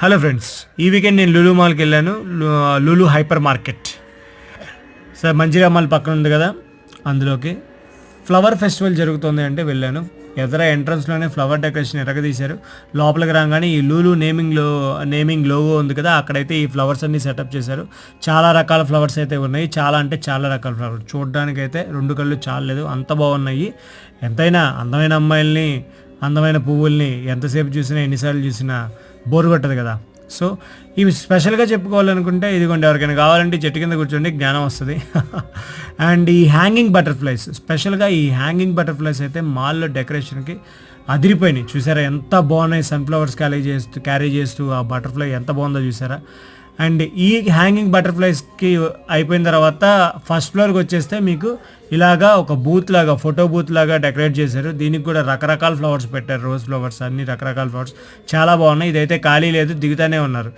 Hello friends, ఈ weekend నేను లులు మాల్కి వెళ్ళాను. Lulu hyper market sir Mancherial mall పక్కన ఉంది కదా, అందులోకి ఫ్లవర్ ఫెస్టివల్ జరుగుతుంది అంటే వెళ్ళాను. ఎదర ఎంట్రన్స్లోనే ఫ్లవర్ డెకరేషన్ ఎరగదీశారు. లోపలికి రాగానే ఈ లూలు నేమింగ్ లోగో ఉంది కదా, అక్కడైతే ఈ ఫ్లవర్స్ అన్ని సెటప్ చేశారు. చాలా రకాల ఫ్లవర్స్ అయితే ఉన్నాయి. చాలా అంటే చాలా రకాల ఫ్లవర్స్ చూడడానికైతే రెండు కళ్ళు చాలలేదు, అంత బాగున్నాయి. ఎంతైనా అందమైన అమ్మాయిల్ని, అందమైన పువ్వుల్ని ఎంతసేపు చూసినా ఎన్నిసార్లు చూసినా బోర్ కొట్టదు కదా. సో ఇవి స్పెషల్గా చెప్పుకోవాలనుకుంటే ఇదిగోండి, ఎవరికైనా కావాలంటే చెట్టు కింద కూర్చోండి, జ్ఞానం వస్తుంది. అండ్ ఈ హ్యాంగింగ్ బటర్ఫ్లైస్, స్పెషల్గా ఈ హ్యాంగింగ్ బటర్ఫ్లైస్ అయితే మాల్లో డెకరేషన్కి అదిరిపోయినాయి. చూసారా ఎంత బాగున్నాయి, సన్ఫ్లవర్స్ క్యారీ చేస్తూ ఆ బటర్ఫ్లై ఎంత బాగుందో చూసారా. అండ్ ఈ హ్యాంగింగ్ బటర్ఫ్లైస్కి అయిపోయిన తర్వాత ఫస్ట్ ఫ్లోర్కి వచ్చేస్తే మీకు ఇలాగా ఒక బూత్ లాగా, ఫోటో బూత్ లాగా డెకరేట్ చేశారు. దీనికి కూడా రకరకాల ఫ్లవర్స్ పెట్టారు, రోజ్ ఫ్లవర్స్, అన్ని రకరకాల ఫ్లవర్స్ చాలా బాగున్నాయి. ఇదైతే ఖాళీ లేదు, దిగుతానే ఉన్నారు.